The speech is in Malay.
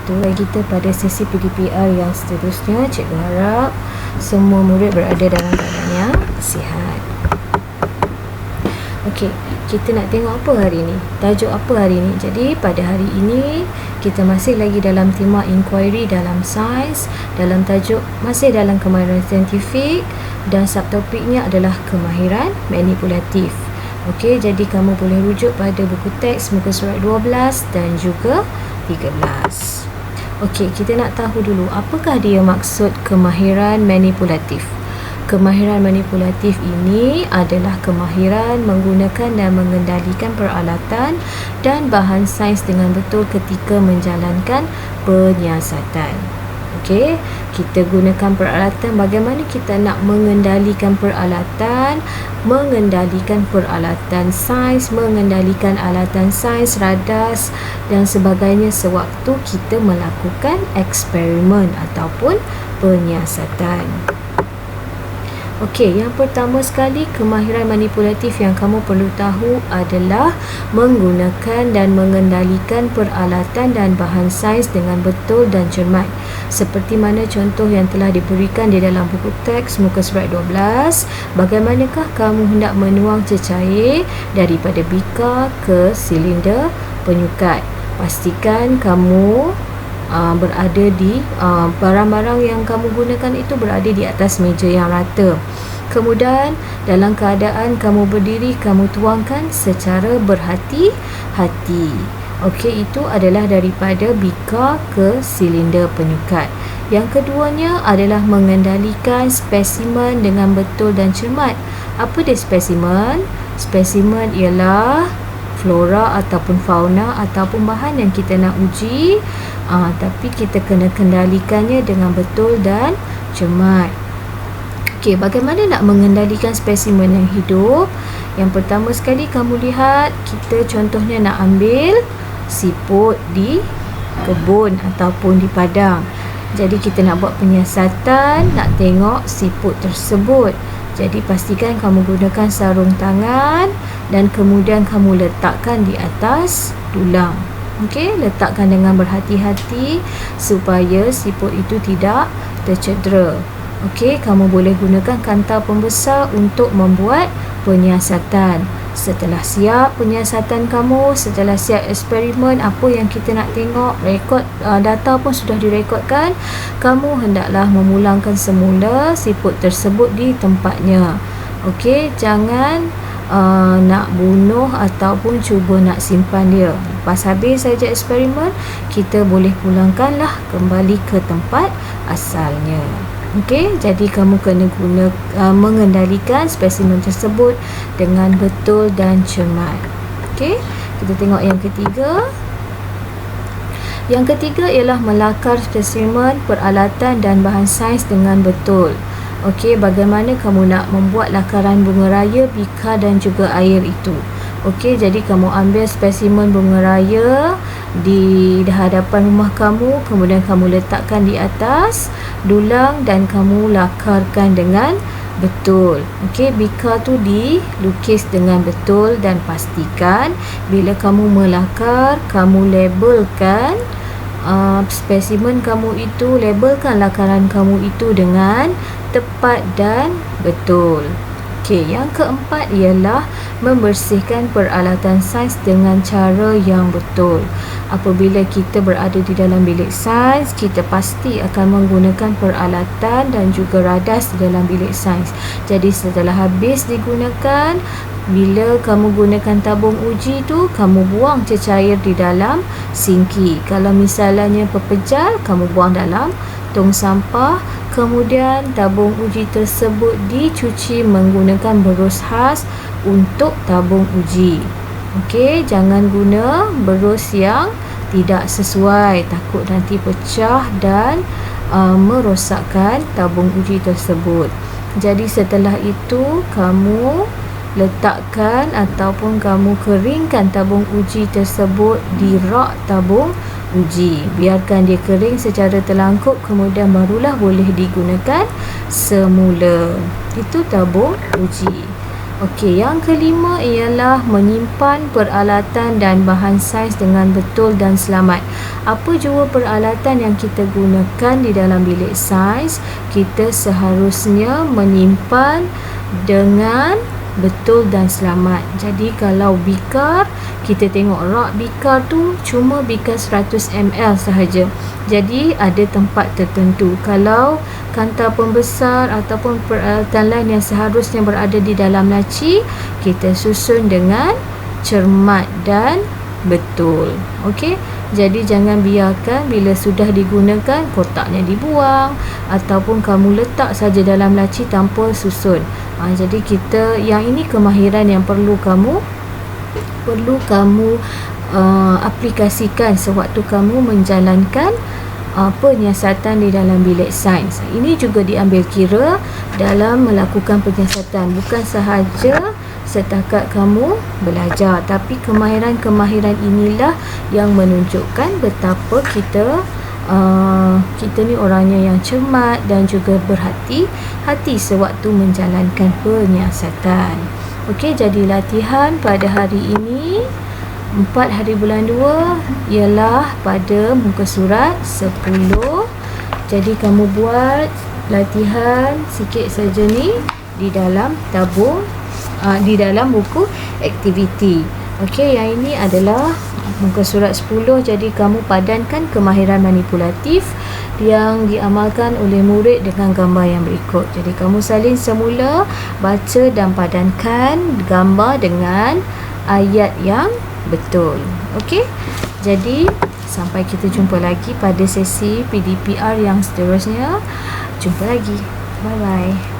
wabarakatuh. Kita pada sesi PDPR yang seterusnya, cikgu harap semua murid berada dalam keadaan yang sihat. Okey, kita nak tengok apa hari ini? Tajuk apa hari ini? Jadi pada hari ini kita masih lagi dalam tema inquiry dalam sains, dalam tajuk masih dalam kemahiran saintifik, dan subtopiknya adalah kemahiran manipulatif. Okey, jadi kamu boleh rujuk pada buku teks muka surat 12 dan juga 13. Okey, kita nak tahu dulu apakah dia maksud kemahiran manipulatif. Kemahiran manipulatif ini adalah kemahiran menggunakan dan mengendalikan peralatan dan bahan sains dengan betul ketika menjalankan penyiasatan. Okey, kita gunakan peralatan, bagaimana kita nak mengendalikan peralatan, sains, mengendalikan alatan sains, radar dan sebagainya sewaktu kita melakukan eksperimen ataupun penyiasatan. Okey, yang pertama sekali, kemahiran manipulatif yang kamu perlu tahu adalah menggunakan dan mengendalikan peralatan dan bahan sains dengan betul dan cermat. Seperti mana contoh yang telah diberikan di dalam buku teks muka surat 12, bagaimanakah kamu hendak menuang cecair daripada bika ke silinder penyukat. Pastikan kamu berada di barang-barang yang kamu gunakan itu berada di atas meja yang rata. Kemudian dalam keadaan kamu berdiri, kamu tuangkan secara berhati-hati. Okey, itu adalah daripada bika ke silinder penyukat. Yang keduanya adalah mengendalikan spesimen dengan betul dan cermat. Apa dia spesimen? Spesimen ialah flora ataupun fauna ataupun bahan yang kita nak uji, tapi kita kena kendalikannya dengan betul dan cermat. Okey, bagaimana nak mengendalikan spesimen yang hidup? Yang pertama sekali, kamu lihat, kita contohnya nak ambil siput di kebun ataupun di padang. Jadi kita nak buat penyiasatan, nak tengok siput tersebut. Jadi pastikan kamu gunakan sarung tangan dan kemudian kamu letakkan di atas tulang. Okey, letakkan dengan berhati-hati supaya siput itu tidak tercedera. Okey, kamu boleh gunakan kantar pembesar untuk membuat penyiasatan. Setelah siap penyiasatan kamu, setelah siap eksperimen, apa yang kita nak tengok, rekod data pun sudah direkodkan, kamu hendaklah memulangkan semula siput tersebut di tempatnya. Okey, jangan nak bunuh ataupun cuba nak simpan dia. Lepas habis saja eksperimen, kita boleh pulangkanlah kembali ke tempat asalnya. Okey, jadi kamu kena mengendalikan spesimen tersebut dengan betul dan cermat. Okey, kita tengok yang ketiga. Yang ketiga ialah melakar spesimen, peralatan dan bahan sains dengan betul. Okey, bagaimana kamu nak membuat lakaran bunga raya, bika dan juga air itu. Okey, jadi kamu ambil spesimen bunga raya di hadapan rumah kamu, kemudian kamu letakkan di atas dulang dan kamu lakarkan dengan betul. Okey, bika tu dilukis dengan betul dan pastikan bila kamu melakar, kamu labelkan spesimen kamu itu, labelkan lakaran kamu itu dengan tepat dan betul. Okey, yang keempat ialah membersihkan peralatan sains dengan cara yang betul. Apabila kita berada di dalam bilik sains, kita pasti akan menggunakan peralatan dan juga radas di dalam bilik sains. Jadi setelah habis digunakan, bila kamu gunakan tabung uji tu, kamu buang cecair di dalam sinki. Kalau misalnya pepejal, kamu buang dalam tong sampah. Kemudian tabung uji tersebut dicuci menggunakan berus khas untuk tabung uji. Okey, jangan guna berus yang tidak sesuai, takut nanti pecah dan merosakkan tabung uji tersebut. Jadi setelah itu kamu letakkan ataupun kamu keringkan tabung uji tersebut di rak tabung uji. Biarkan dia kering secara terlangkup, kemudian barulah boleh digunakan semula. Itu tabung uji. Okey, yang kelima ialah menyimpan peralatan dan bahan sains dengan betul dan selamat. Apa jua peralatan yang kita gunakan di dalam bilik sains, kita seharusnya menyimpan dengan betul dan selamat. Jadi kalau bikar, kita tengok rak bikar tu cuma bikar 100 ml sahaja. Jadi ada tempat tertentu. Kalau kantar pembesar ataupun peralatan lain yang seharusnya berada di dalam laci, kita susun dengan cermat dan betul. Okey, jadi jangan biarkan bila sudah digunakan kotaknya dibuang ataupun kamu letak saja dalam laci tanpa susun. Jadi kita, yang ini kemahiran yang perlu kamu aplikasikan sewaktu kamu menjalankan penyiasatan di dalam bilik sains. Ini juga diambil kira dalam melakukan penyiasatan, bukan sahaja setakat kamu belajar, tapi kemahiran-kemahiran inilah yang menunjukkan betapa kita ni orangnya yang cermat dan juga berhati-hati sewaktu menjalankan penyiasatan. Okey, jadi latihan pada hari ini 4 hari bulan 2 ialah pada muka surat 10. Jadi kamu buat latihan sikit saja ni di dalam tabung, di dalam buku aktiviti. Okey, yang ini adalah muka surat 10. Jadi kamu padankan kemahiran manipulatif yang diamalkan oleh murid dengan gambar yang berikut. Jadi kamu salin semula, baca dan padankan gambar dengan ayat yang betul. Okey, jadi sampai kita jumpa lagi pada sesi PDPR yang seterusnya. Jumpa lagi. Bye bye.